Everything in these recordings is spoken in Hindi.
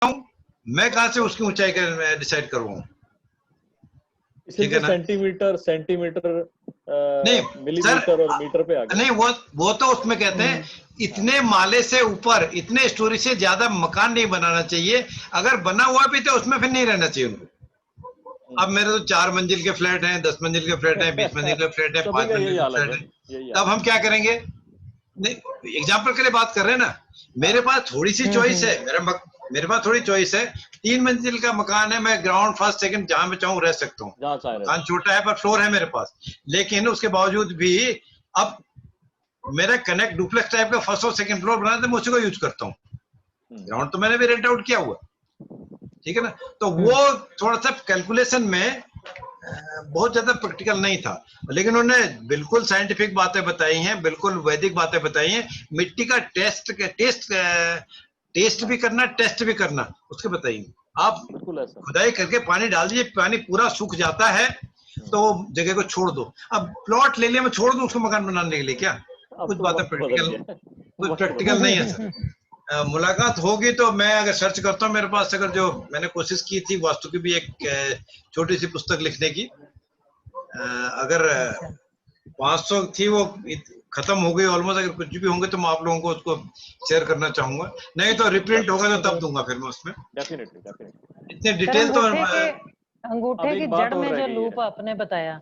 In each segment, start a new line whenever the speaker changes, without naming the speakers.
हूँ, मैं कहाँ से उसकी ऊंचाई का डिसाइड करूँ? ठीक है ना?
सेंटीमीटर
नहीं सर,
मिलीमीटर और मीटर पे आ गया।
नहीं वो तो उसमें कहते हैं इतने माले से ऊपर, इतने स्टोरी से ज्यादा मकान नहीं बनाना चाहिए। अगर बना हुआ भी तो उसमें फिर नहीं रहना चाहिए उनको। अब मेरे तो 4 मंजिल के फ्लैट हैं, 10 मंजिल के फ्लैट हैं, 20 मंजिल के फ्लैट हैं, 5 मंजिल के फ्लैट हैं, तब हम क्या करेंगे? नहीं, एग्जाम्पल के लिए बात कर रहे हैं ना। मेरे पास थोड़ी सी चॉइस है, मेरे पास थोड़ी चॉइस है। 3 मंजिल का मकान है, मैं ग्राउंड फर्स्ट सेकंड जहां पे चाहूँ रह सकता हूँ। मकान छोटा है पर फ्लोर है मेरे पास, लेकिन उसके बावजूद भी अब मेरा कनेक्ट डुप्लेक्स टाइप का फर्स्ट और सेकंड फ्लोर बना था, मैं उसी को यूज करता हूँ। ग्राउंड तो मैंने भी रेंट आउट किया हुआ, ठीक है ना? तो वो थोड़ा सा कैलकुलेशन में बहुत ज्यादा प्रैक्टिकल नहीं था, लेकिन उन्होंने बिल्कुल साइंटिफिक बातें बताई हैं, बिल्कुल वैदिक बातें बताई हैं। मिट्टी का टेस्ट भी करना, टेस्ट भी करना, उसके बताइए। आप खुदाई करके पानी डाल दीजिए, पानी पूरा सूख जाता है तो जगह को छोड़ दो। अब प्लॉट ले लिया, मैं छोड़ दूं उसको मकान बनाने के लिए क्या? कुछ बातें प्रैक्टिकल नहीं है सर। मुलाकात होगी तो मैं अगर सर्च करता हूँ, मेरे पास अगर जो मैंने कोशिश की थी वास्तु की भी एक छोटी सी पुस्तक लिखने की, अगर 500 थी वो खत्म हो गई ऑलमोस्ट। अगर कुछ भी होंगे तो मैं आप लोगों को उसको शेयर करना चाहूंगा, नहीं तो रिप्रिंट होगा तो तब दूंगा फिर मैं उसमें। इतने डिटेल तो
अंगूठे की जड़ में जो लूप आपने बताया।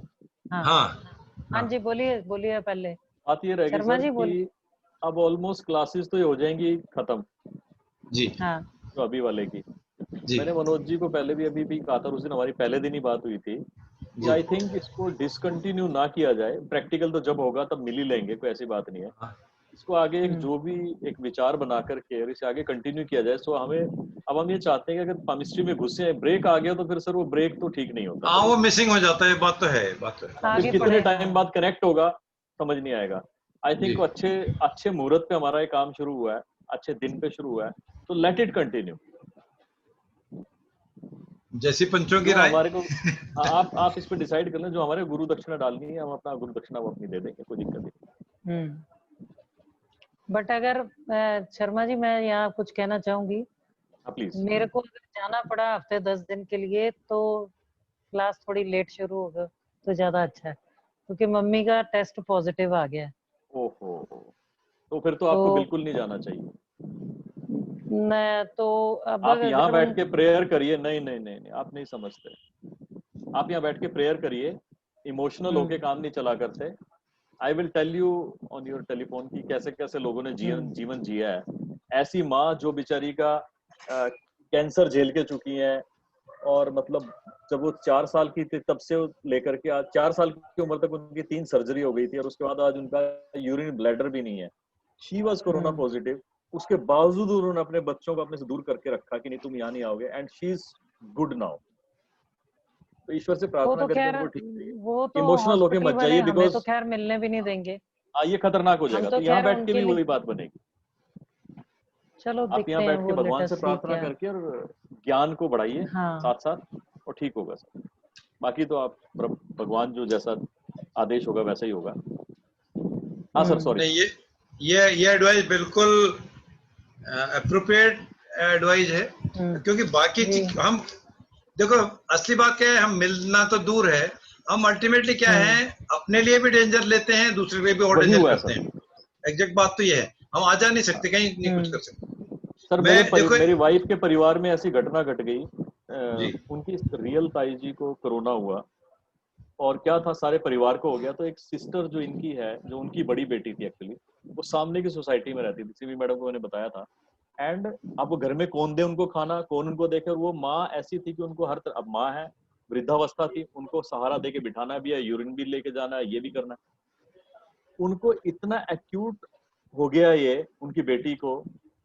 हाँ जी, बोलिए बोलिए। पहले
बात ये रहेगी
शर्मा जी
कि अब ऑलमोस्ट क्लासेस तो ये हो जाएंगी खत्म
जी।
हाँ
तो अभी वाले की
जी।
मैंने मनोज जी को पहले भी अभी भी कहा था, उस दिन हमारी पहले दिन ही बात हुई थी कि आई थिंक इसको डिसकंटिन्यू ना किया जाए। प्रैक्टिकल तो जब होगा तब मिल ही लेंगे, कोई ऐसी बात नहीं है। इसको आगे एक जो भी एक विचार बना करके और इसे आगे कंटिन्यू किया जाए। सो हमें अब हम ये चाहते हैं कि अगर केमिस्ट्री में घुसे ब्रेक आ गया तो फिर सर वो ब्रेक तो ठीक नहीं होता।
हाँ, वो मिसिंग हो जाता है, बात तो है, बात तो है।
फिर कितने टाइम बाद कनेक्ट होगा समझ नहीं आएगा। आई थिंक अच्छे मुहूर्त पे हमारा ये काम शुरू हुआ है, अच्छे दिन पे शुरू हुआ है, तो लेट इट कंटिन्यू।
जैसी पंचों की राय
हमारे को आप इस पे डिसाइड कर लें, जो हमारे गुरु दक्षिणा डालनी है हम अपना गुरु दक्षिणा वो अपनी दे देंगे, कोई दिक्कत नहीं।
बट अगर शर्मा जी मैं यहाँ कुछ कहना चाहूंगी,
प्लीज।
मेरे को अगर जाना पड़ा हफ्ते 10 दिन के लिए तो क्लास थोड़ी लेट शुरू होगा तो ज्यादा अच्छा है, क्योंकि मम्मी का टेस्ट पॉजिटिव आ गया है।
ओहो, तो फिर तो आपको बिल्कुल नहीं जाना चाहिए।
मैं तो अब
आप यहाँ बैठ के प्रेयर करिए। नहीं नहीं नहीं नहीं, आप नहीं समझते। आप यहाँ बैठ के प्रेयर करिए, इमोशनल होके काम नहीं चला करते। I will tell you on your telephone की कैसे कैसे लोगों ने जीवन जिया है। ऐसी माँ जो बेचारी का कैंसर झेल के चुकी है, और मतलब जब वो 4 साल की थी तब से लेकर के आज 4 साल की उम्र तक उनकी 3 सर्जरी हो गई थी, और उसके बाद आज उनका यूरिन ब्लैडर भी नहीं है। शी वॉज कोरोना पॉजिटिव, उसके बावजूद उन्होंने अपने बच्चों को अपने से दूर करके रखा कि नहीं तुम यहाँ नहीं आओगे, and she is good now. तो ईश्वर से प्रार्थना करके उनको ठीक चाहिए।
वो तो
इमोशनल होके मत जाइए,
बिकॉज तो खैर मिलने भी नहीं देंगे।
ये खतरनाक हो जाएगा। तो यहाँ बैठ के भी वही बात बनेगी।
चलो
आप यहाँ बैठ के भगवान से प्रार्थना करके और ज्ञान को बढ़ाइए साथ साथ, और ठीक होगा सर। बाकी तो आप भगवान जो जैसा आदेश होगा वैसा ही होगा। हाँ सर, सॉरी।
ये एडवाइस बिल्कुल अप्रोप्रिएट एडवाइस है, क्योंकि बाकी चीज हम देखो, असली बात क्या है, हम मिलना तो दूर है, हम अल्टीमेटली क्या है अपने लिए भी डेंजर लेते हैं, दूसरे के लिए भी और डेंजर करते हैं। एग्जैक्ट बात तो ये है, हम आ जा नहीं सकते, कहीं नहीं कुछ कर सकते।
सर मेरी वाइफ के परिवार में ऐसी घटना घट गई, उनकी रियल ताई जी को कोरोना हुआ, और क्या था सारे परिवार को हो गया। तो एक सिस्टर जो इनकी है, जो उनकी बड़ी बेटी थी एक्चुअली, वो सामने की सोसाइटी में रहती थी, सीवी मैडम को मैंने बताया था। एंड अब वो घर में कौन दे उनको खाना, कौन उनको देखे, और वो माँ ऐसी थी कि उनको हर तरह, अब माँ है वृद्धावस्था थी, उनको सहारा दे के बिठाना भी है, यूरिन भी लेके जाना है, ये भी करना है। उनको इतना एक्यूट हो गया ये उनकी बेटी को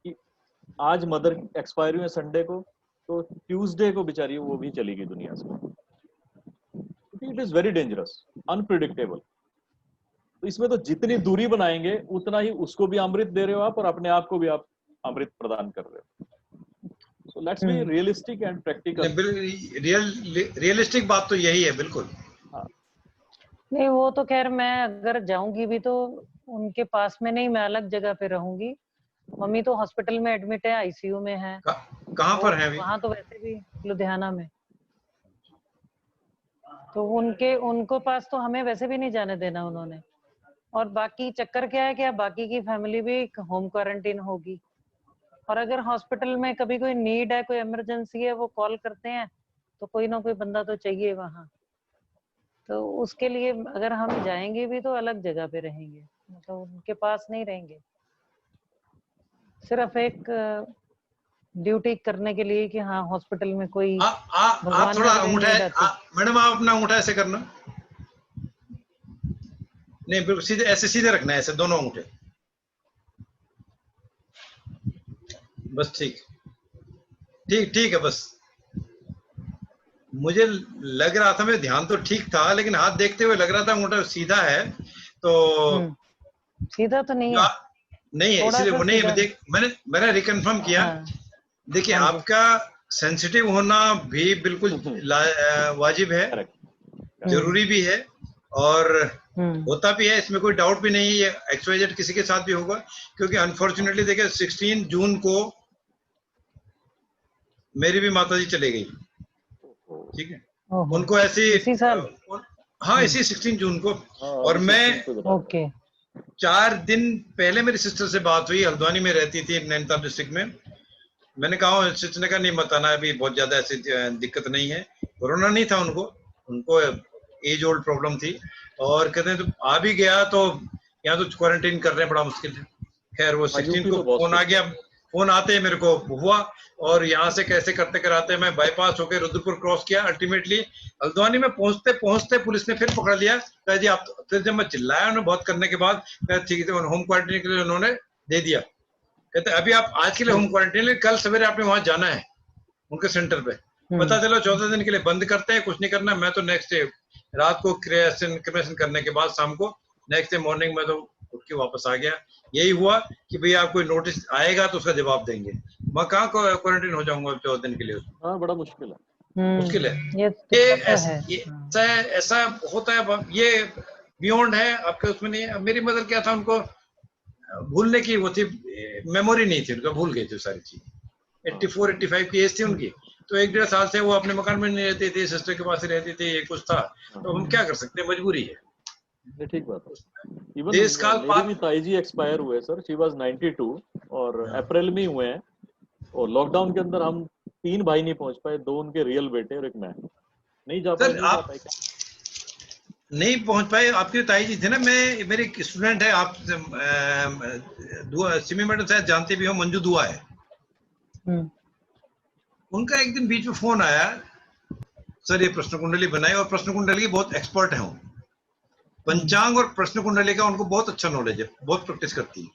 कि आज मदर एक्सपायर हुई संडे को, तो ट्यूसडे को बेचारी वो भी चली गई दुनिया से। It is very dangerous, unpredictable. तो इसमें तो जितनी दूरी बनाएंगे उतना ही उसको भी अमृत दे रहे हो आप, और अपने आप को भी आप अमृत प्रदान कर रहे हो। So let's be realistic and practical.
Realistic बात तो यही है, बिल्कुल।
नहीं, वो तो खैर मैं अगर जाऊंगी भी तो उनके पास में नहीं, मैं अलग जगह पे रहूंगी। मम्मी तो हॉस्पिटल में एडमिट है, आईसीयू में है।
कहाँ पर है अभी?
वहाँ तो वैसे भी लुधियाना में, तो उनको पास तो हमें वैसे भी नहीं जाने देना उन्होंने। और बाकी चक्कर क्या है कि अब बाकी की फैमिली भी होम क्वारंटीन होगी, और अगर हॉस्पिटल में कभी कोई नीड है, कोई इमरजेंसी है, वो कॉल करते हैं तो कोई ना कोई बंदा तो चाहिए वहाँ। तो उसके लिए अगर हम जाएंगे भी तो अलग जगह पे रहेंगे, मतलब उनके पास नहीं रहेंगे, सिर्फ एक ड्यूटी करने के लिए कि हाँ हॉस्पिटल में कोई
आप
भगवान
थोड़ा
ना करे
अंगूठा,
नीड आती।
मैडम आप अपना अंगूठा ऐसे करना, नहीं बिल्कुल सीधे, ऐसे सीधे रखना है, ऐसे दोनों अंगूठे, बस ठीक ठीक ठीक है। बस मुझे लग रहा था, मेरा ध्यान तो ठीक था, लेकिन हाथ देखते हुए लग रहा था अंगूठा सीधा है, तो
सीधा तो नहीं है,
नहीं है,
थोड़ा
इसलिए
सा
वो नहीं,
सीधा।
मैंने रिकन्फर्म किया।
हाँ,
देखिए
हाँ जी।
आपका सेंसिटिव होना भी बिल्कुल वाजिब है, जरूरी भी है, और होता भी है, इसमें कोई डाउट भी नहीं है, ये XYZ किसी के साथ भी होगा, क्योंकि अनफॉर्चुनेटली देखिए 16 जून को मेरी भी माताजी चले गई, ठीक है, उनको ऐसी
इसी साल?
हाँ इसी 16 जून को, और मैं
ओके
4 दिन पहले मेरी सिस्टर से बात हुई, हल्द्वानी में रहती थी नैनीताल डिस्ट्रिक्ट में, मैंने कहा, सिस्टर ने कहा नहीं मत आना, अभी बहुत ज्यादा ऐसी दिक्कत नहीं है, कोरोना नहीं था उनको एज ओल्ड प्रॉब्लम थी, और कहते हैं तो आ भी गया तो यहाँ तो क्वारंटाइन करने बड़ा मुश्किल है। खैर वो 16 को फोन आ गया, फोन आते मेरे को हुआ, और यहाँ से कैसे करते कराते मैं बाईपास होकर रुद्रपुर क्रॉस किया, अल्टीमेटली हल्द्वानी में पहुंचते पहुंचते पुलिस ने फिर पकड़ लिया, कहा जी आप, फिर जब मैं चिल्लाया उन्होंने बहुत करने के बाद, ठीक है होम क्वारंटाइन के लिए उन्होंने दे दिया, कहते अभी आप आज के लिए होम क्वारंटाइन, कल सवेरे आपने वहां जाना है उनके सेंटर पे, पता चलो 14 दिन के लिए बंद करते हैं, कुछ नहीं करना। मैं तो नेक्स्ट डे रात को क्रिमेशन करने के बाद शाम को नेक्स्ट डे मॉर्निंग में तो उठ के वापस आ गया। यही हुआ कि भैया आप कोई नोटिस आएगा तो उसका जवाब देंगे, मैं कहाँ क्वारंटाइन हो जाऊंगा 14 दिन के लिए, हाँ
बड़ा मुश्किल है,
मुश्किल है
ये
ऐसा होता है, ये बियॉन्ड है आपके उसमें नहीं है। मेरी मदर क्या था, उनको भूलने की वो थी, मेमोरी नहीं थी उनका, भूल गई थी सारी चीज, 84-85 की एज थी उनकी, तो 1-1.5 साल से वो अपने मकान में नहीं रहती थी, सिस्टर के पास ही रहती थी, ये कुछ था, तो हम क्या कर सकते हैं, मजबूरी है।
ये ठीक बात है। इवन मेरे भी ताई जी एक्सपायर हुए सर, शी वाज 92 और अप्रैल में ही हुए हैं, और लॉकडाउन के अंदर हम 3 भाई नहीं पहुंच पाए, 2 उनके रियल बेटे और एक मैं, नहीं जा पाए। आप
नहीं पहुंच पाए, आपके ताई जी थे ना, मैं मेरी स्टूडेंट है, आप दुआ सिमी मैडम शायद जानते भी हो, मंजू दुआ है, उनका एक दिन बीच में फोन आया, सर ये प्रश्न कुंडली बनाई, और प्रश्न कुंडली की बहुत एक्सपर्ट है वो, पंचांग और प्रश्न कुंडली का उनको बहुत अच्छा नॉलेज है, बहुत प्रैक्टिस करती है।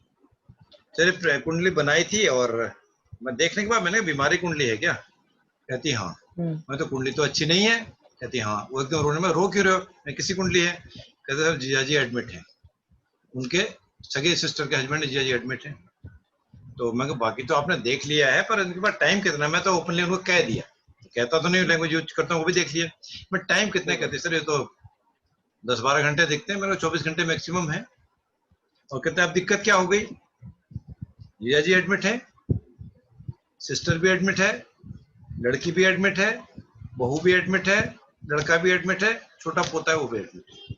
चलिए कुंडली बनाई थी, और मैं देखने के बाद मैंने बीमारी कुंडली है क्या, कहती हाँ, मैं तो कुंडली तो अच्छी नहीं है, कहती हाँ, वो एकदम रोने में, रो क्यों रहे हो, मैं किसी कुंडली है, कहते सर जीजा जी एडमिट है, उनके सगे सिस्टर के हस्बैंड जीजा जी एडमिट है, तो मैं बाकी तो आपने देख लिया है, पर इनके पास टाइम कितना, मैं तो ओपनली उनको कह दिया, कहता तो नहीं लैंग्वेज यूज करता हूँ, वो भी देख लिया, मैं टाइम कितने कहते सर ये तो 10-12 घंटे दिखते हैं, मेरे 24 घंटे मैक्सिमम है, और कहते हैं अब दिक्कत क्या हो गई, जीजा जी एडमिट है, सिस्टर भी एडमिट है, लड़की भी एडमिट है, बहू भी एडमिट है, लड़का भी एडमिट है, छोटा पोता है वो भी एडमिट है।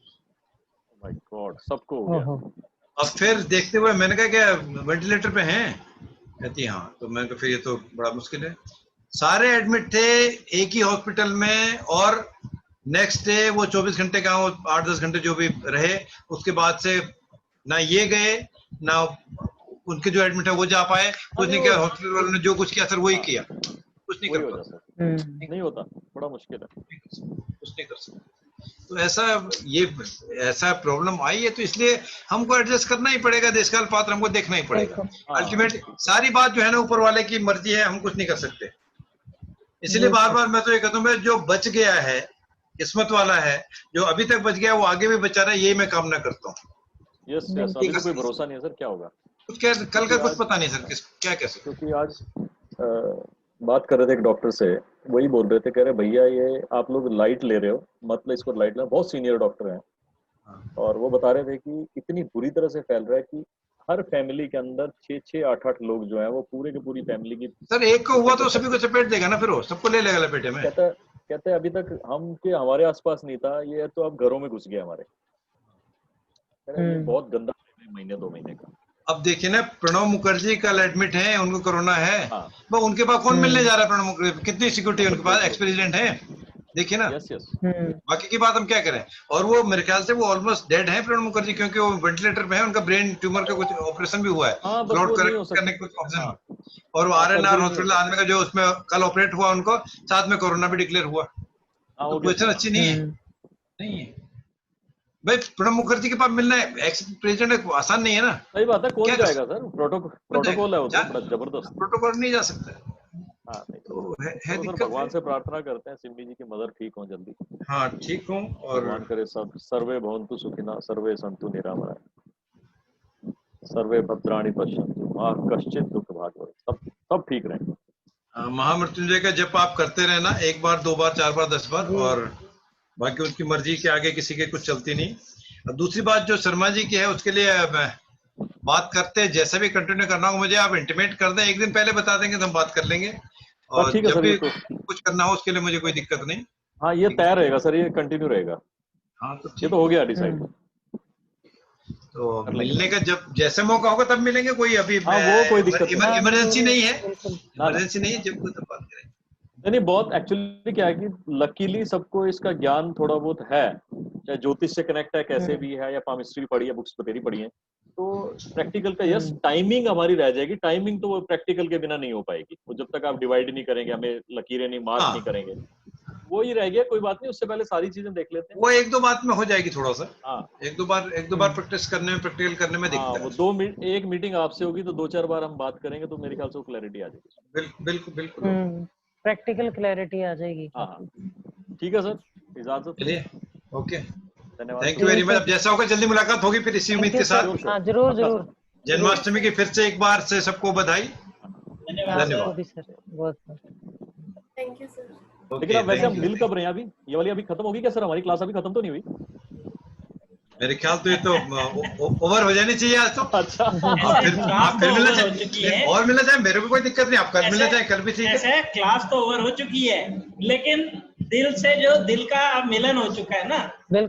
माय गॉड, सबको हो गया।
अब फिर देखते हुए मैंने कहा क्या वेंटिलेटर पे हैं, कहती हाँ, तो मैंने कहा फिर ये तो बड़ा मुश्किल है, सारे एडमिट थे एक ही हॉस्पिटल में, और नेक्स्ट डे वो 24 घंटे का 8-10 घंटे जो भी रहे, उसके बाद से ना ये गए ना उनके जो एडमिट है वो जा पाए, कुछ नहीं किया, हॉस्पिटल वालों ने जो कुछ किया सर वही किया, कुछ नहीं कर पाता,
नहीं होता, बड़ा मुश्किल है,
कुछ नहीं कर सकते। तो ऐसा प्रॉब्लम आई है, तो इसलिए हमको एडजस्ट करना ही पड़ेगा, देश काल पात्र हमको देखना ही पड़ेगा, अल्टीमेट सारी बात जो है ना ऊपर वाले की मर्जी है, हम कुछ नहीं कर सकते। इसलिए बार बार मैं तो ये कहता हूँ, जो बच गया है किस्मत वाला है, जो अभी तक बच गया वो आगे भी बचा रहा है, यही मैं कामना करता हूँ।
यस यस, अभी तो कोई भरोसा नहीं है सर क्या होगा,
कुछ कल का कुछ पता नहीं सर, क्या कह सकते।
क्योंकि आज बात कर रहे थे एक डॉक्टर से, वही बोल रहे थे, कह रहे भैया ये आप लोग लाइट ले रहे हो, मतलब इसको लाइट ले, बहुत सीनियर डॉक्टर हैं, और वो बता रहे थे कि इतनी बुरी तरह से फैल रहा है कि हर फैमिली के अंदर 6-6, 8-8 लोग जो है वो पूरे की पूरी फैमिली की।
सर एक को हुआ तो सभी को चपेट देगा ना, फिर वो सबको ले लेगा लपेटे में।
कहते अभी तक हमारे आसपास नहीं था, ये तो अब घरों में घुस गया हमारे। ये बहुत गंदा महीने 2 महीने का।
अब देखिए ना, प्रणब मुखर्जी कल एडमिट है, उनको कोरोना है। वो उनके पास कौन मिलने जा रहा है? प्रणब मुखर्जी कितनी सिक्योरिटी है उनके पास, एक्स प्रेसिडेंट है, देखिए ना। बाकी की बात हम क्या करें। और वो मेरे ख्याल से वो ऑलमोस्ट डेड है प्रणब मुखर्जी, क्योंकि वो वेंटिलेटर पे है, उनका ब्रेन ट्यूमर का कुछ ऑपरेशन भी हुआ है, ग्राउंड करेक्ट करने का कुछ ऑप्शन। और वो RNR हॉस्पिटल आदमी का जो उसमें कल ऑपरेट हुआ, उनको साथ में कोरोना भी डिक्लेयर हुआ। तो क्वेश्चन अच्छी नहीं है, नहीं है भाई। प्रणब मुखर्जी के पास मिलना है एक्स प्रेसिडेंट आसान नहीं है ना।
सही बात है, कौन जाएगा सर? प्रोटोकॉल है वो तो बड़ा जबरदस्त।
प्रोटोकॉल नहीं जा सकता।
हाँ, नहीं
तो है
तो
दिक्कत।
भगवान से प्रार्थना करते हैं सिम्मी जी की मदर ठीक हो जल्दी।
हाँ ठीक हूँ, और
भगवान करे सब सर्वे भवन्तु सुखिनः, सर्वे सन्तु निरामयाः, सर्वे भद्राणि पश्यन्तु मा कश्चित् दुःख भाग् भवेत्। सब ठीक रहे।
महामृत्युंजय का जप आप करते रहना, 1 बार 2 बार 4 बार 10 बार, और बाकी उसकी मर्जी के आगे किसी के कुछ चलती नहीं। और दूसरी बात जो शर्मा जी की है, उसके लिए बात करते हैं, जैसा भी कंटिन्यू करना हो मुझे आप इंटीमेट कर दें, 1 दिन पहले बता देंगे तो हम बात कर लेंगे। और जब भी कुछ करना हो उसके लिए मुझे कोई दिक्कत नहीं।
हाँ, ये तय रहेगा सर, ये कंटिन्यू रहेगा।
हाँ तो
ये तो हो गया डिसाइड।
तो मिलने का जब जैसे मौका होगा तब मिलेंगे, कोई अभी
वो कोई दिक्कत
इमरजेंसी नहीं है, इमरजेंसी नहीं है, जब तब बात करेंगे।
नहीं, बहुत एक्चुअली क्या है कि लकीली सबको इसका ज्ञान थोड़ा बहुत है, चाहे ज्योतिष से कनेक्ट है कैसे भी है, या पामिस्ट्री पढ़ी है, बुक्स बतेरी पढ़ी है, तो प्रैक्टिकल का यस टाइमिंग हमारी रह जाएगी। टाइमिंग तो वो प्रैक्टिकल के बिना नहीं हो पाएगी, वो जब तक आप डिवाइड नहीं करेंगे, हमें लकीरें नहीं मार्क नहीं करेंगे, वो ही रह गया। कोई बात नहीं, उससे पहले सारी चीजें देख लेते हैं।
वो 1-2 बात में हो जाएगी थोड़ा सा।
हाँ,
1-2 बार प्रैक्टिस करने में, प्रैक्टिकल करने में दिक्कत है।
वो एक मीटिंग आपसे होगी तो 2-4 बार हम बात करेंगे, तो मेरे ख्याल से वो क्लैरिटी आ जाएगी।
बिल्कुल
प्रैक्टिकल क्लैरिटी आ जाएगी।
हाँ, ठीक है सर, इजाजत।
चलिए, ओके,
धन्यवाद,
थैंक यू वेरी मच। अब जैसा होगा जल्दी मुलाकात होगी फिर, इसी उम्मीद के साथ।
हाँ, जरूर।
जन्माष्टमी की फिर से एक बार से सबको बधाई।
धन्यवाद सर, बहुत
थैंक यू सर।
लेकिन अब वैसे हम मिल कब रहे हैं? अभी ये वाली अभी खत्म होगी क्या सर? हमारी क्लास अभी खत्म तो नहीं हुई
मेरे ख्याल तो। ये तो ओवर हो जानी चाहिए आज तो।
अच्छा,
आप फिर मिलना चाहिए, और मिलना चाहिए, मेरे को कोई दिक्कत नहीं। आप कल मिलना चाहिए, कल भी ठीक है।
क्लास तो ओवर हो चुकी है, लेकिन दिल से जो दिल का मिलन हो चुका है ना,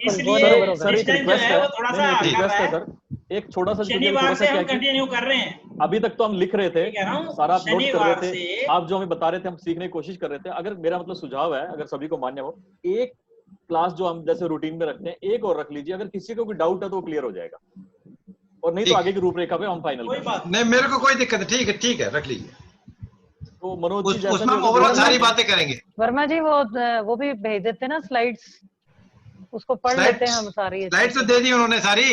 इसलिए
सर एक रिक्वेस्ट है,
थोड़ा सा
सर, एक छोटा सा
शनिवार से हम कंटिन्यू कर रहे हैं।
अभी तक तो हम लिख रहे थे, सारा आप नोट कर रहे थे, आप जो हमें बता रहे थे हम सीखने की कोशिश कर रहे थे। अगर मेरा मतलब सुझाव है, अगर सभी को मान्य हो, एक क्लास जो हम जैसे रूटीन में रखते हैं, एक और रख लीजिए। अगर किसी को कोई डाउट है तो वो क्लियर हो जाएगा, और नहीं तो आगे की रूपरेखा पे हम फाइनल
नहीं, मेरे को कोई दिक्कत है, ठीक है, रख लीजिए।
तो मनोज जी
उसमें ओवरऑल सारी बातें करेंगे।
वर्मा जी वो भी भेज देते ना स्लाइड्स, उसको पढ़ लेते हैं हम सारी।
स्लाइड्स तो दे दी उन्होंने
सारी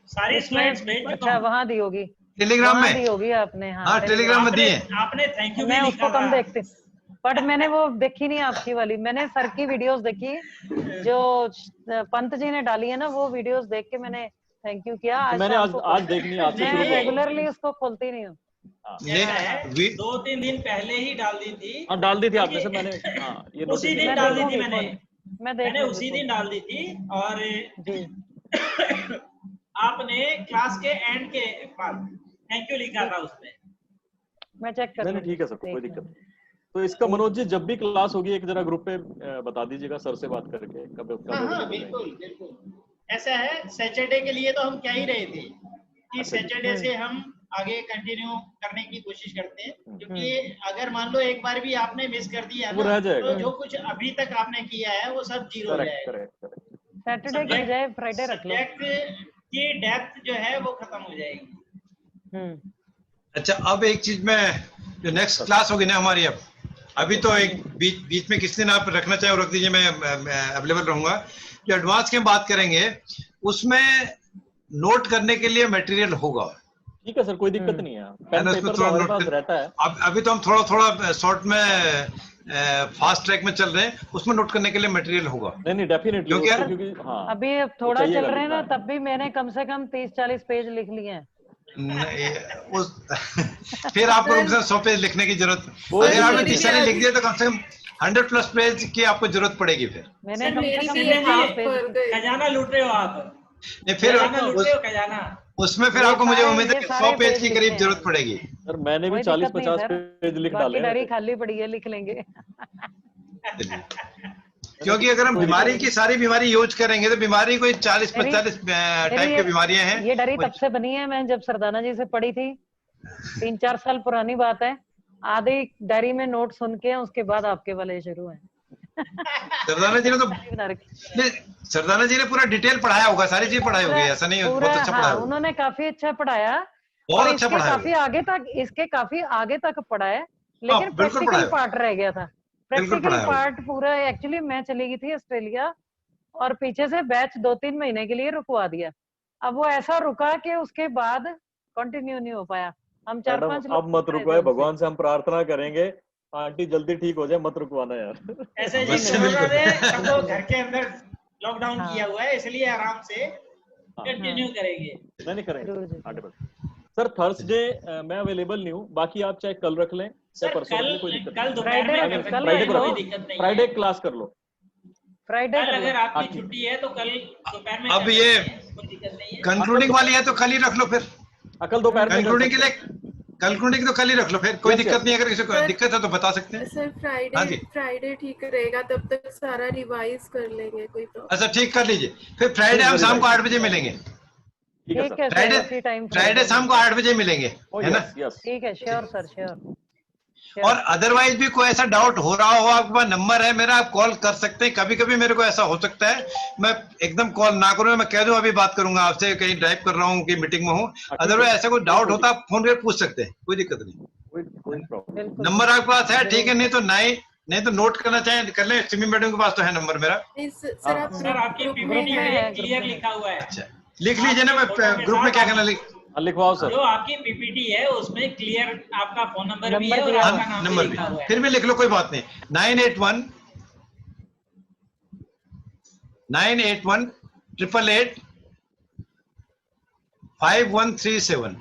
स्लाइड्स भेज चुका।
अच्छा, वहाँ दी होगी,
टेलीग्राम में
दी होगी आपने?
हाँ, टेलीग्राम में दी है
आपने। Thank you.
मैं उसको कम देखती, बट मैंने वो देखी नहीं आपकी वाली। मैंने सर की वीडियोस देखी जो पंत जी ने डाली है ना, वो वीडियोस देख के मैंने थैंक यू किया।
मैंने आज देखनी है, आपसे
मैं रेगुलरली उसको खोलती नहीं हूँ।
2-3 दिन पहले ही डाल दी थी।
हाँ, डाल दी थी आपने सर, मैंने ये
उसी दिन डाल दी थी मैंने उसी दिन डाल दी थी। और आपने क्लास के एंड के बाद थैंक यू लिखा था उसमें,
मैं चेक कर।
नहीं, ठीक है सर, कोई दिक्कत नहीं। तो इसका मनोज जी जब भी क्लास होगी एक जरा ग्रुप पे बता दीजिएगा सर से बात करके कब।
हाँ, बिल्कुल। ऐसा है, सैटरडे के लिए तो हम क्या ही रहे थे कि सैटरडे से हम आगे कंटिन्यू करने की कोशिश करते हैं, क्योंकि अगर मान लो एक बार भी आपने मिस कर दिया
वो रह जाएगा,
तो जो कुछ अभी तक आपने किया है वो सब जीरो हो जाएगा।
सैटरडे की बजाय फ्राइडे रख लो,
की डेप्थ जो है वो खत्म हो जाएगी।
अच्छा, अब एक चीज में, जो नेक्स्ट क्लास होगी ना हमारी, अभी तो एक बीच में किस दिन आप रखना चाहे रख दीजिए, मैं अवेलेबल रहूंगा। जो एडवांस की बात करेंगे उसमें नोट करने के लिए मटेरियल होगा।
ठीक है सर, कोई दिक्कत नहीं है, पेन पेपर तो हमारे पास रहता है।
अभी तो हम थोड़ा शॉर्ट में फास्ट ट्रैक में चल रहे हैं, उसमें नोट करने के लिए मटेरियल होगा।
नहीं, डेफिनेटली, क्योंकि
हाँ, अभी थोड़ा चल रहे हैं ना, तब भी मैंने कम से कम 30-40 पेज लिख लिए हैं।
फिर आपको कम से कम 100 पेज लिखने की जरूरत, अगर आपने 30 साल लिख दिया तो कम से कम 100+ पेज की आपको जरूरत पड़ेगी। फिर
मैंने कम से कम
खजाना लूट रहे हो आप।
नहीं, फिर उसमें फिर आपको मुझे उम्मीद है कि 100 पेज की करीब
लिखने
जरूरत
हैं।
पड़ेगी।
सर मैंने भी
कोई दिक्कत नहीं
40-50
सर,
पेज लिख
बाकी
डाले
डायरी
हैं।
खाली पड़ी है, लिख लेंगे।
क्योंकि अगर हम बीमारी की सारी बीमारी यूज करेंगे तो बीमारी कोई 40-45 टाइप की बीमारियां हैं।
ये डायरी तब से बनी है, मैं जब सरदाना जी से पढ़ी थी, 3-4 साल पुरानी बात है। आधे डायरी में नोट सुन के उसके बाद आपके वाले शुरू हैं।
सरदाना जी ने तो
बना रखी।
नहीं, सरदाना जी ने पूरा डिटेल पढ़ाया होगा, सारी चीज पढ़ाई होगी, ऐसा नहीं बहुत
पूरा,
अच्छा पढ़ाया
हाँ,
होगा।
उन्होंने काफी अच्छा पढ़ाया
बहुत
और
अच्छा
इसके
पढ़ाया
काफी
होगा।
आगे तक, इसके काफी आगे तक पढ़ा है, लेकिन
बिल्कुल
प्रैक्टिकल
पढ़ाया,
पार्ट रह गया था।
बिल्कुल
प्रैक्टिकल
पढ़ाया होगा।
पार्ट पूरा, एक्चुअली मैं चली गई थी ऑस्ट्रेलिया और पीछे से बैच 2-3 महीने के लिए रुकवा दिया। अब वो ऐसा रुका कि उसके बाद कंटिन्यू नहीं हो पाया। हम 4-5
मैडम अब मत रुकवाए, भगवान से हम प्रार्थना करेंगे आंटी जल्दी ठीक हो जाए, मत रुकवाना यार।
ऐसे जी
अवश्य,
कोरोना
बिल्कुल।
ने सबको घर के अंदर लॉकडाउन
हाँ।
किया हुआ है, इसलिए आराम से कंटिन्यू करेंगे।
नहीं करेंगे
जरूर, जरूर।
आंटी बस। सर थर्सडे मैं अवेलेबल नहीं हूँ, बाकी आप चाहे कल रख लें चाहे
सर
परसों रख लें, कोई
कल
दिक्कत
कल
नहीं।
दोपहर में
फ्राइडे
कर सकते
फ्राइडे
हैं,
को
कोई
रखो,
दिक्कत नहीं
फ्राइडे
है।
क्लास कर लो।
फ्राइडे
कल
कर
अगर
लो।
आपकी
ठीक है।
छुट्टी है तो कल दोपहर में
अब
कर
ये
सकते हैं, कोई दिक्कत नहीं है।
कंक्लूडिंग वाली है तो कल ही रख लो फिर।
कल दोपहर में कर
कंक्लूडिंग के
सकते
लिए
हैं।
कंक्लूडिंग तो कल ही रख लो फिर, कोई
Yes,
दिक्कत
yes.
नहीं है। अगर किसी को
सर-
दिक्कत है तो बता सकते हैं।
सर
हाँ जी,
फ्राइडे ठीक रहेगा, तब तक सारा रिवाइज कर लेंगे, कोई प्रॉब्लम।
अच्छा ठीक कर लीजिए। फिर फ्राइडे हम
Very
शाम को
right.
8 बजे मिलेंगे।
ठीक है
ठीक
सर।
है सर,
फ्राइडे
उसी टाइम
फ्राइडे शाम को 8 बजे मिलेंगे,
ओ
है ना?
Yes yes.
ठीक है, श्योर सर, श्योर।
और अदरवाइज भी कोई ऐसा डाउट हो रहा हो, आपके पास नंबर है मेरा, आप कॉल कर सकते हैं। कभी कभी मेरे को ऐसा हो सकता है मैं एकदम कॉल ना करूं, मैं कह दूं अभी बात करूंगा आपसे, कहीं ड्राइव कर रहा हूं कि मीटिंग में हूं। अदरवाइज ऐसा कोई डाउट होता है आप फोन करके पूछ सकते हैं, कोई दिक्कत नहीं।
कोई प्रॉब्लम।
बिल्कुल
नंबर आपके पास है, ठीक है?
जरूर।
नहीं तो नोट करना चाहें कर लें, सिमी मैडम के पास तो है नंबर मेरा।
सर आप
सर आपकी
ग्रुप
ग्रुप
पीपीटी
में
में
है, ग्रुप
क्लियर
में।
लिखा हुआ है।
अच्छा लिख लीजिए ना, मैं ग्रुप में क्या करना लिख
लिखवाओ सर।
जो आपकी पीपीटी है उसमें क्लियर आपका फोन नंबर भी है
नंबर
और
दिया
आपका नाम भी
नंबर भी,
लिखा हुआ है।
फिर भी लिख लो, कोई बात नहीं। 981 888 5137।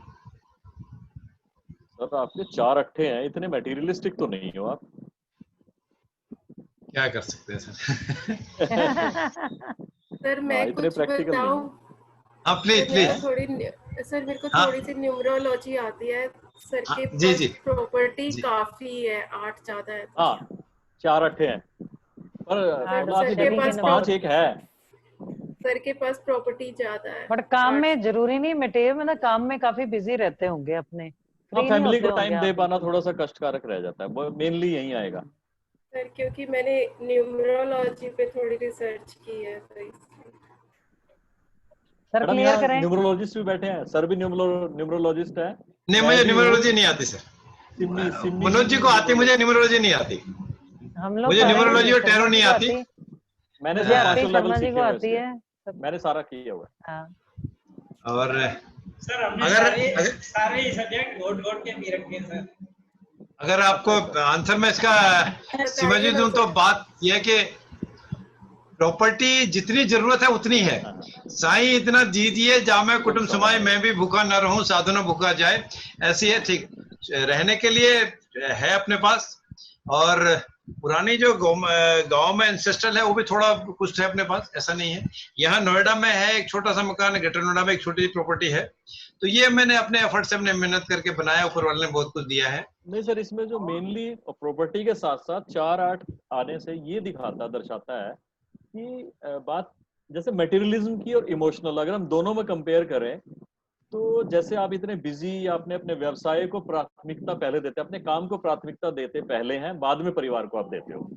सर आपके 4 अट्ठे हैं, इतने मटेरियलिस्टिक तो नहीं हो आप।
क्या कर सकते हैं सर।
सर मैं
इतने
कुछ
practical नहीं
बताऊं?
हाँ प्लीज प्लीज।
सर मेरे को
हाँ।
थोड़ी सी न्यूमरोलॉजी आती है। सर
हाँ,
के
जी,
पास
जी।
प्रॉपर्टी
जी।
काफी है, 8 ज्यादा है।
हाँ 4 अट्ठे हैं, पर मतलब आपकी
सर के
डेट
पास
में 5 एक है।
सर के पास प्रॉपर्टी ज्यादा है।
बट काम में जरूरी नहीं मटेरियल, मतलब काम में काफी बिजी रहते होंगे अपने,
हाँ
फ्री नहीं
फैमिली
होते
को टाइम
होंगे
दे
आप
पाना
बिल्कुल।
थोड़ा सा कष्टकारक रह जाता है, मेनली यही आएगा।
सर क्योंकि मैंने न्यूमरोलॉजी पे थोड़ी रिसर्च की है, तो इसलिए।
सर
मैडम
क्लियर
यहाँ
करें।
न्यूमरोलॉजिस्ट भी बैठे हैं, सर भी न्यूमरोलॉजिस्ट है।
नहीं
मैं
मुझे
भी हूँ।
न्यूमरोलॉजी नहीं आती सर।
सिमी
मनोज जी को आती, मुझे न्यूमरोलॉजी नहीं आती।
हम लोग
मुझे
करेंगे,
न्यूमरोलॉजी और
शर्मा
टैरो
जी
नहीं
को
आती।
मैंने
मुझे
सब
आती,
मास्टर लेवल
शर्मा जी
सीखे
को
हुए
आती
इसके,
है सब।
मैंने सारा किया हुआ है।
हाँ।
और
सर हमने
अगर
सारे ही सब्जेक्ट घोट के भी रखे हैं सर।
अगर आपको आंसर में इसका समझ
बताइए ना
दूं तो
सर।
बात यह है कि प्रॉपर्टी जितनी जरूरत है उतनी है। साईं इतना दीजिए जामे कुटुंब समाए, मैं भी भूखा न रहूं साधु न भूखा जाए, ऐसी है। ठीक रहने के लिए है अपने पास। और पुरानी जो गांव में एंसेस्ट्रल है वो भी थोड़ा कुछ है अपने पास, ऐसा नहीं है। यहाँ नोएडा में है एक छोटा सा मकान, ग्रेटर नोएडा में एक छोटी सी प्रॉपर्टी है। तो ये मैंने अपने एफर्ट से, अपने मेहनत करके बनाया, ऊपर वाले ने बहुत कुछ दिया है।
नहीं सर, इसमें जो मेनली प्रॉपर्टी के साथ साथ 4-8 आने से ये दर्शाता है कि बात जैसे मटेरियलिज्म की और इमोशनल, अगर हम दोनों में कंपेयर करें तो जैसे आप इतने बिजी, आपने अपने व्यवसाय को प्राथमिकता पहले देते, अपने काम को प्राथमिकता देते पहले हैं, बाद में परिवार को आप देते हो।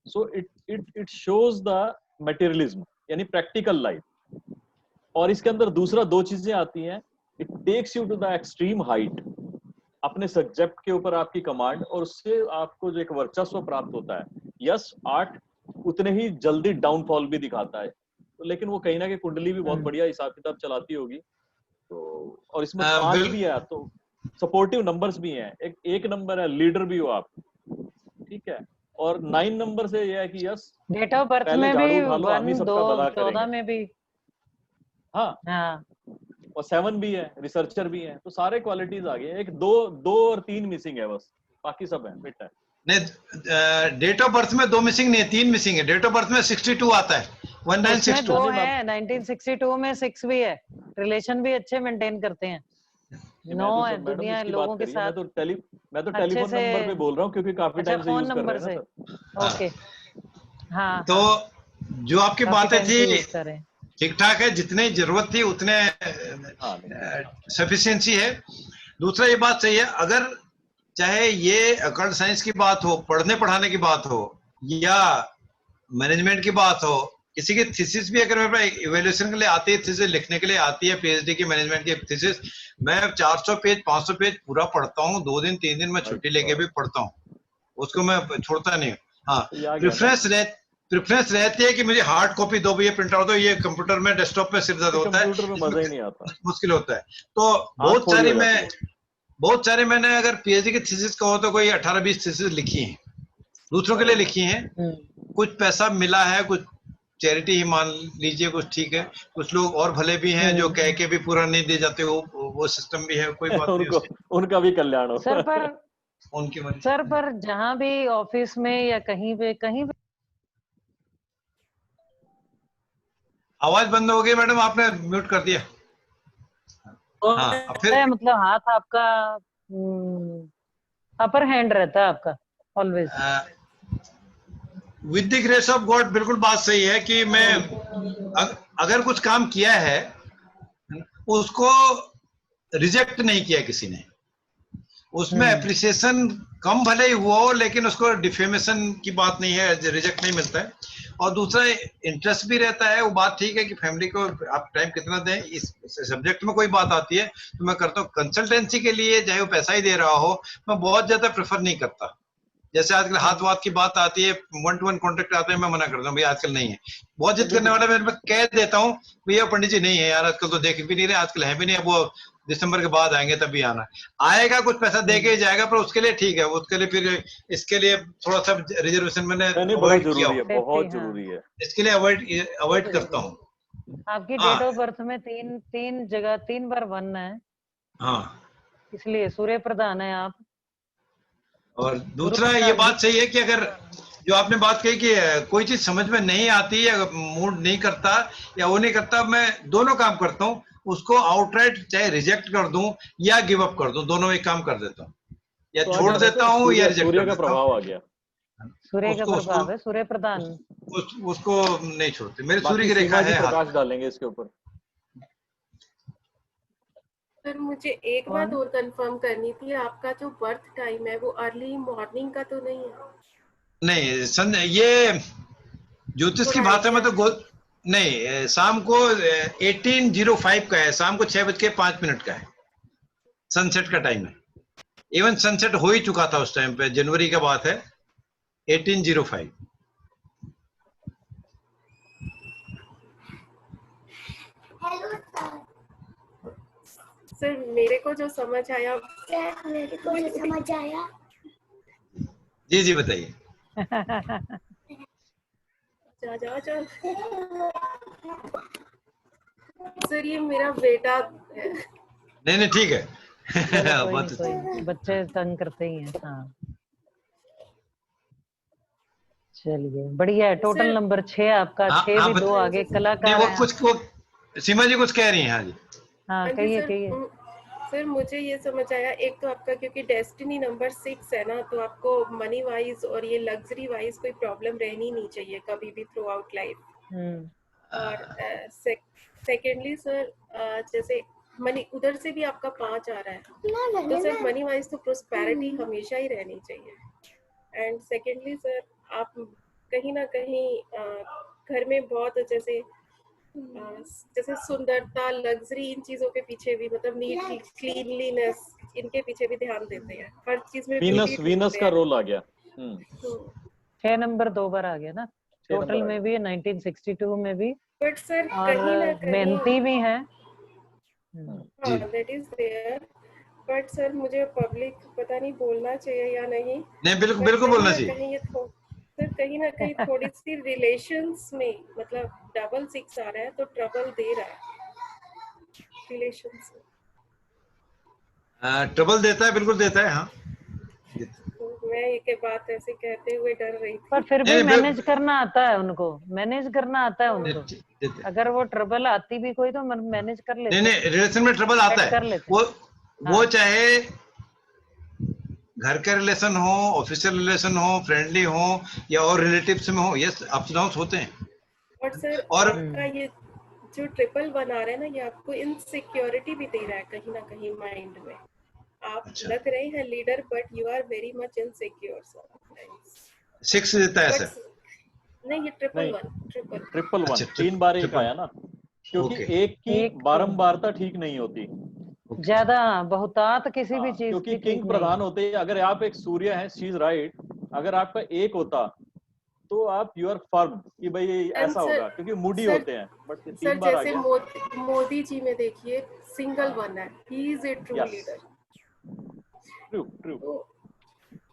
So it shows the materialism, यानी प्रैक्टिकल लाइफ। और इसके अंदर दूसरा 2 चीजें आती हैं, it takes you to the extreme height, अपने सब्जेक्ट के ऊपर आपकी कमांड, और उससे आपको जो एक वर्चस्व प्राप्त होता है। यस 8 उतने ही जल्दी डाउनफॉल भी दिखाता है, तो लेकिन वो कहीं ना कहीं कुंडली भी बहुत बढ़िया हिसाब किताब चलाती होगी। तो और इसमें 5 भी है, तो सपोर्टिव नंबर्स भी हैं। एक नंबर है, लीडर भी हो आप, ठीक है। और 9 नंबर से यह है कि यस
डेट ऑफ बर्थ
पहले
में भी
झाड़ू उठा लो, हम ही
1,
सबका
2,
भला
14
करेंगे।
में भी।
हाँ
हाँ
और 7 भी है, रिसर्चर भी है, तो सारे क्वालिटीज आ गए। एक 2 और 3 मिसिंग है बस, बाकी सब है, फिट है।
नहीं, डेट ऑफ बर्थ में 2 मिसिंग नहीं है, 3 मिसिंग है। डेट ऑफ बर्थ में 62 आता है,
उसमें
1962।
2 है, 1962 में 6 भी है। रिलेशन भी अच्छे मेंटेन करते हैं। नो है दुनिया लोगों के साथ।
मैं तो टेलीफोन नंबर पे बोल रहा हूँ क्योंकि काफी टाइम से यूज कर रहे हैं ना।
ओके हाँ
तो जो आपकी बातें थी
करें
ठीक ठाक है, जितनी जरूरत थी उतने सफिशिएंसी है। दूसरा ये बात सही है, अगर चाहे ये अकल्ट साइंस की बात हो, पढ़ने पढ़ाने की बात हो, या मैनेजमेंट की बात हो, किसी की थीसिस भी अगर मेरे पास इवैल्यूएशन के लिए आती है, थीसिस लिखने के लिए आती है, पीएचडी की मैनेजमेंट की थीसिस, मैं 400 पेज 500 पेज पूरा पढ़ता हूँ। 2 दिन 3 दिन मैं छुट्टी लेके भी पढ़ता हूँ, उसको मैं छोड़ता नहीं हूँ। हाँ, प्रेफरेंस रहती है कि मुझे हार्ड कॉपी दो, भैया प्रिंट आउट दो, ये कंप्यूटर में डेस्कटॉप में सिर दर्द होता है,
कंप्यूटर में मजा ही नहीं आता,
मुश्किल होता है। तो बहुत सारी मैंने अगर पीएचडी की थीसिस कहो तो कोई 18-20 थीसिस लिखी हैं, दूसरों के लिए लिखी हैं। कुछ पैसा मिला है, कुछ चैरिटी ही मान लीजिए, कुछ ठीक है। कुछ लोग और भले भी हैं जो कह के भी पूरा नहीं दे जाते, वो सिस्टम भी है, कोई बात नहीं,
उनका भी कल्याण हो
सर। पर
उनकी मर्जी
सर, पर जहाँ भी ऑफिस में या कहीं पे
आवाज बंद हो गई मैडम, आपने म्यूट कर दिया। हाँ, फिर
मतलब हाथ आपका अपर हैंड रहता है आपका always.
With the grace of God, बिल्कुल बात सही है कि मैं अगर कुछ काम किया है उसको रिजेक्ट नहीं किया किसी ने, उसमें एप्रिसिएशन कम भले ही हुआ हो, लेकिन उसको डिफेमेशन की बात नहीं है, रिजेक्ट नहीं मिलता है। और दूसरा इंटरेस्ट भी रहता है, वो बात ठीक है कि फैमिली को आप टाइम कितना दें। इस सब्जेक्ट में कोई बात आती है तो मैं करता हूँ। कंसल्टेंसी के लिए चाहे वो पैसा ही दे रहा हो, मैं बहुत ज्यादा प्रेफर नहीं करता। जैसे आजकल हाथ वाथ की बात आती है, 1-to-1 कॉन्टेक्ट आते हैं, मैं मना करता हूँ, भैया आजकल नहीं है। बहुत जिद करने वाला मैं कह देता हूँ, भैया पंडित जी नहीं है यार, आजकल तो देख भी नहीं रहे, आजकल है भी नहीं, अब वो दिसंबर के बाद आएंगे तभी आना। आएगा, कुछ पैसा दे के जाएगा, पर उसके लिए ठीक है, उसके लिए फिर इसके लिए थोड़ा सा रिजर्वेशन मैंने अवॉइड किया,
बहुत जरूरी है,
इसके लिए अवॉइड करता हूँ।
आपकी डेट ऑफ बर्थ में तीन जगह 3 बार 1 है।
हाँ,
इसलिए सूर्य प्रधान है आप।
और दूसरा ये बात सही है कि अगर जो आपने बात कही कि कोई चीज समझ में नहीं आती या मूड नहीं करता या वो नहीं करता, मैं दोनों काम करता हूँ, उसको आउटराइट चाहे रिजेक्ट कर दूं या गिव अप कर दूं, दोनों एक काम कर देता हूँ, या
तो
छोड़ देता हूँ या रिजेक्ट कर देता हूँ।
सूर्य का प्रभाव आ गया,
सूर्य का प्रभाव है, सूर्य प्रधान,
उसको नहीं छोड़ते। मेरे सूर्य की रेखा है,
प्रकाश डालेंगे इसके ऊपर।
सर मुझे एक बात और कंफर्म करनी थी, आपका जो बर्थ टाइम है वो अर्ली मॉर्निंग का तो नहीं है?
नहीं, ये ज्योतिष की भाषा में तो नहीं, शाम को 18:05 का है, शाम को 6:05 का है, सनसेट का टाइम है। इवन सनसेट हो ही चुका था उस टाइम पे, जनवरी का बात है, 18:05।
सर मेरे को जो समझ आया
जी बताइए।
जा सर ये मेरा बेटा है।
नहीं ठीक है।
कोई बच्चे तंग करते ही हैं। हाँ चलिए बढ़िया है। टोटल नंबर 6 आपका। 6 भी 2 आगे कलाकार
वो कुछ सीमा जी कुछ कह रही हैं। हाँ जी,
हाँ कहिए।
सर मुझे ये समझ आया, एक तो आपका क्योंकि डेस्टिनी नंबर 6 है ना, तो आपको मनी वाइज और ये लग्जरी वाइज कोई प्रॉब्लम रहनी नहीं चाहिए कभी भी थ्रू आउट लाइफ। और सेकेंडली सर जैसे मनी उधर से भी आपका 5 आ रहा है, तो सर मनी वाइज तो प्रोस्पेरिटी हमेशा ही रहनी चाहिए। एंड सेकेंडली सर आप कहीं ना कहीं घर में बहुत जैसे सुंदरता, लग्जरी, इन चीजों के पीछे भी, मतलब नीट क्लीनलीनेस, इनके पीछे भी ध्यान देते हैं। हर चीज में
वीनस का रोल आ गया।
6 नंबर 2 बार आ गया ना, टोटल में भी 1962 में भी।
बट सर
और मेहनती भी है।
That is there. But sir मुझे पब्लिक पता नहीं बोलना चाहिए या नहीं।
नहीं बिल्कुल बोलना चाहिए।
सर कहीं ना कहीं थोड़ी सी रिलेशंस में, मतलब डबल 6 आ रहा है तो ट्रबल दे रहा है रिलेशंस में।
ट्रबल देता है, बिल्कुल देता है। हाँ
मैं ये बात ऐसे कहते हुए डर रही थी।
पर फिर भी मैनेज करना आता है उनको, मैनेज करना आता है उनको। अगर वो ट्रबल आती भी कोई तो मैनेज कर लेते हैं।
नहीं, रिलेशन में ट्रबल आता है, वो चाहे घर के रिलेशन हो, ऑफिशियल रिलेशन हो, फ्रेंडली हो या और रिलेटिव्स में हो, यस अप्स डाउन्स होते हैं।
और सर आपका ये जो 111 आ रहा है ना, ये आपको इनसिक्योरिटी भी दे रहा है कहीं ना कहीं माइंड में। आप लग रहे हैं leader but you are very much insecure sometimes.
6 देता है सर?
नहीं, ये 111
3 बार एक आया ना, क्योंकि एक की बारंबारता ठीक नहीं होती,
ज्यादा बहुतात किसी भी चीज
क्योंकि किंग प्रधान होते हैं। अगर आप एक सूर्य हैं, शी इज राइट, अगर आपका एक होता तो आप यू आर फर्म कि भाई ऐसा होगा, क्योंकि मूडी होते हैं। बट 3 बार आ गया।
जैसे मोदी जी में देखिए सिंगल वन है, he is a true leader.
True.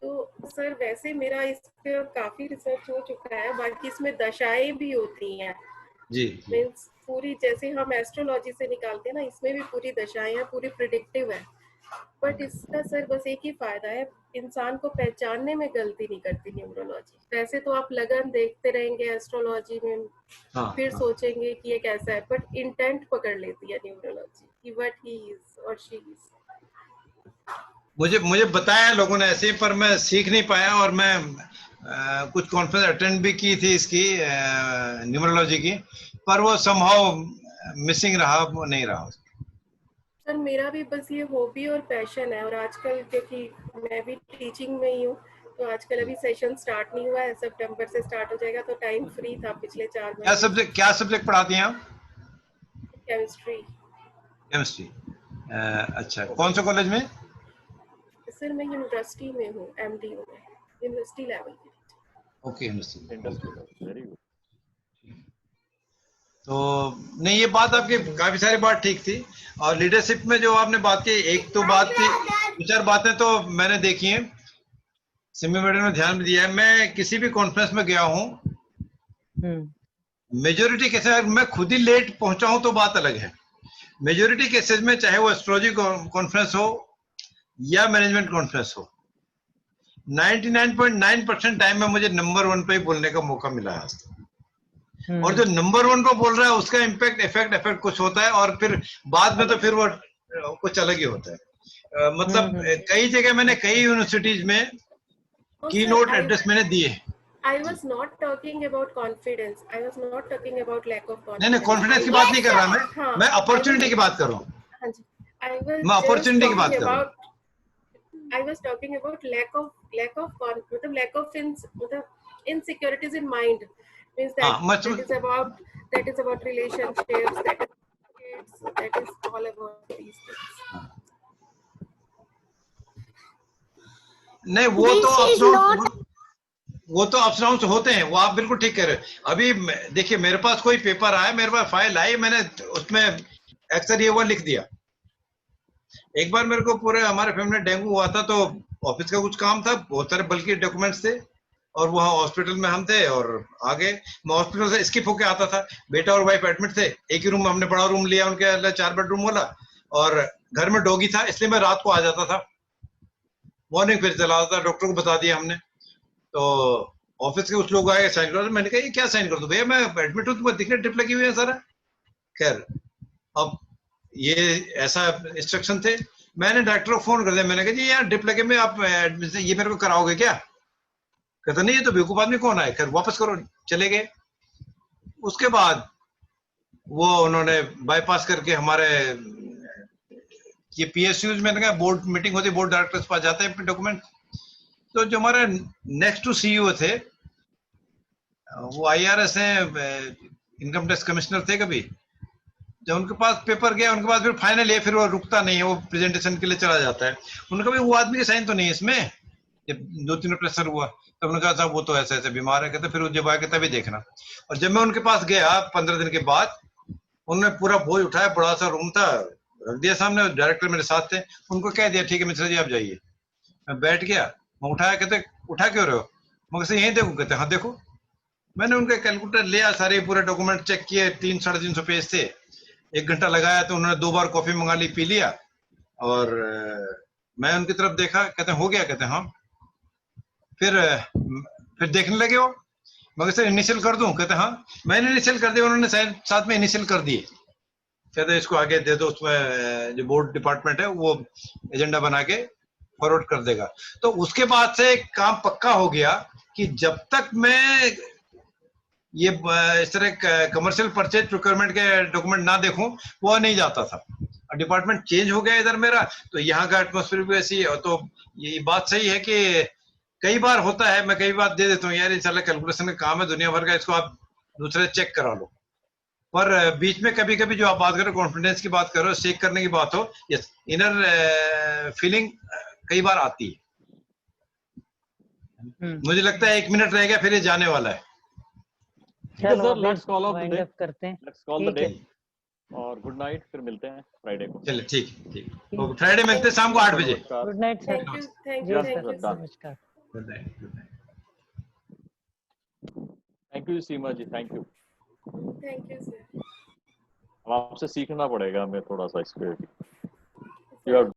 तो सर वैसे मेरा इस पे काफी रिसर्च हो चुका है, बाकी इसमें दशाएं भी होती हैं
जी।
मींस पूरी जैसे हम एस्ट्रोलॉजी से निकालते हैं ना, इसमें भी पूरी दशाएं हैं, पूरी प्रिडिक्टिव है। बट इसका सर बस एक ही फायदा है, इंसान को पहचानने में गलती नहीं करती न्यूमरोलॉजी। वैसे तो आप लगन देखते रहेंगे एस्ट्रोलॉजी में, फिर सोचेंगे कि ये कैसा है, बट इंटेंट पकड़ लेती है न्यूमरोलॉजी कि व्हाट ही इज और शी इज।
मुझे बताया लोगों ने ऐसे, पर मैं सीख नहीं पाया। और मैं कुछ कॉन्फ्रेंस अटेंड भी की थी इसकी न्यूमरोलॉजी की, पर वो समहाउ मिसिंग रहा, वो नहीं रहा।
सर मेरा भी बस ये हॉबी और पैशन है, और आजकल क्योंकि मैं भी टीचिंग में ही हूँ, तो आजकल अभी सेशन स्टार्ट नहीं हुआ है, सितंबर से स्टार्ट हो जाएगा, तो टाइम फ्री था पिछले 4 महीने।
क्या सब्जेक्ट पढ़ाती हैं आप?
केमिस्ट्री।
अच्छा, कौन से कॉलेज में?
सर मैं यूनिवर्सिटी में हूँ, MDU में, यूनिवर्सिटी लेवल की।
Okay, university,
very good.
तो नहीं, ये बात आपकी काफी सारी बात ठीक थी। और लीडरशिप में जो आपने बात की, एक तो बात थी, 2-4 बातें तो मैंने देखी हैं, सिमी मैडम ने ध्यान भी दिया है। मैं किसी भी कॉन्फ्रेंस में गया हूँ, मेजोरिटी केसेस मैं खुद ही लेट पहुंचा हूं तो बात अलग है। मेजोरिटी केसेस में, चाहे वो एस्ट्रोलॉजी कॉन्फ्रेंस हो या मैनेजमेंट कॉन्फ्रेंस हो, 99.9% टाइम में मुझे नंबर 1 पे ही बोलने का मौका मिला है। और जो नंबर 1 पे बोल रहा है उसका इम्पैक्ट इफेक्ट कुछ होता है, और फिर बाद में तो फिर वो कुछ अलग ही होता है। मतलब कई जगह मैंने, कई यूनिवर्सिटीज में की नोट एड्रेस मैंने दिए।
I was not talking about confidence. I was not talking about lack of confidence.
नहीं, कॉन्फिडेंस की बात नहीं कर रहा मैं अपॉर्चुनिटी की बात कर रहा हूँ। मैं अपॉर्चुनिटी की बात कर रहा हूँ।
I was talking about lack of insecurities in mind. Means that is about relationships, that is all about these things.
नहीं, वो तो अप्स होते हैं, वो आप बिल्कुल ठीक कह रहे हैं। अभी देखिए, मेरे पास कोई पेपर आया, मेरे पास फाइल आई, मैंने उसमें अक्सर ये वो लिख दिया। एक बार मेरे को पूरे हमारे फैमिली में डेंगू हुआ था, तो ऑफिस का कुछ काम था, बहुत सारे बल्कि डॉक्यूमेंट्स थे, और वहाँ हॉस्पिटल में हम थे, और आगे मैं हॉस्पिटल से स्किप होके आता था। बेटा और वाइफ एडमिट थे, एक ही रूम में, हमने बड़ा रूम लिया उनके, 4 बेडरूम वाला, और घर में डॉगी था, इसलिए मैं रात को आ जाता था, मॉर्निंग फिर चला आता था। डॉक्टर को बता दिया हमने, तो ऑफिस के कुछ लोग आए, साइन कर दो। मैंने कहा ये क्या साइन कर दो भैया, मैं एडमिट हूँ, तुम्हें दिखने ड्रिप लगी हुई है सारा। खैर, अब ये ऐसा इंस्ट्रक्शन थे। मैंने डॉक्टर को फोन कर दिया, मैंने कहा जी यार ड्रिप लगे में आप एडमिशन ये मेरे को कराओगे क्या? कहता नहीं, ये तो बेवकूफ आदमी कौन है, खैर वापस करो। चले गए। उसके बाद वो उन्होंने बाईपास करके हमारे ये PSUs में बोर्ड मीटिंग होती है, बोर्ड डायरेक्टर्स पास जाते हैं डॉक्यूमेंट। तो जो हमारे नेक्स्ट टू CEO थे, वो IRS हैं, इनकम टैक्स कमिश्नर थे कभी। जब उनके पास पेपर गया, उनके पास फिर फाइनल है, फिर वो रुकता नहीं है, वो प्रेजेंटेशन के लिए चला जाता है। उनका भी वो आदमी के साइन तो नहीं है इसमें। जब 2-3 प्रेशर हुआ तब उन्होंने कहा साहब वो तो ऐसे ऐसे बीमार है, कहते फिर जब आके तभी देखना। और जब मैं उनके पास गया 15 दिन के बाद, उन्होंने पूरा बोझ उठाया, बड़ा सा रूम था, रख दिया सामने। डायरेक्टर मेरे साथ थे, उनको कह दिया ठीक है मिश्रा जी आप जाइए। मैं बैठ गया, मैं उठाया, कहते उठा क्यों रहे हो? मैं यहीं देखो, कहते हाँ देखो। मैंने उनका कैलकुलेटर लिया, सारे पूरे डॉक्यूमेंट चेक किए, 300-350 पेज थे। 1 घंटा लगाया, तो उन्होंने 2 बार कॉफी मंगा ली, पी लिया, और मैं उनकी तरफ देखा, कहते हो गया? कहते हाँ। फिर देखने लगे वो, मगर सर इनिशियल कर दूं, कहते हाँ मैंने इनिशियल कर दिया, उन्होंने साथ में इनिशियल कर दिए। कहते इसको आगे दे दो, उसमें जो बोर्ड डिपार्टमेंट है वो एजेंडा बना के फॉरवर्ड कर देगा। तो उसके बाद से काम पक्का हो गया कि जब तक मैं ये इस तरह कमर्शियल परचेज प्रोक्योरमेंट के डॉक्यूमेंट ना देखूं वो नहीं जाता था। डिपार्टमेंट चेंज हो गया इधर मेरा, तो यहाँ का एटमोस्फेयर भी ऐसी है। तो ये बात सही है कि कई बार होता है, मैं कई बार दे देता हूँ यार इंशाल्लाह कैलकुलेशन का काम है दुनिया भर का, इसको आप दूसरे चेक करा लो। पर बीच में कभी कभी जो आप बात करो कॉन्फिडेंस की बात करो, चेक करने की बात हो, यस इनर फीलिंग कई बार आती है। मुझे लगता है 1 मिनट रह गया फिर ये जाने वाला है।
Sir, let's call of the day,
करते हैं,
लेट्स कॉल द डे और गुड नाइट। फिर मिलते हैं फ्राइडे को।
चलिए ठीक तो फ्राइडे मिलते हैं शाम को 8 बजे।
Good night sir.
Thank you
नमस्कार।
Good night.
Thank you Seema ji, thank you
sir.
अब आपसे सीखना पड़ेगा हमें थोड़ा सा इस पे। You have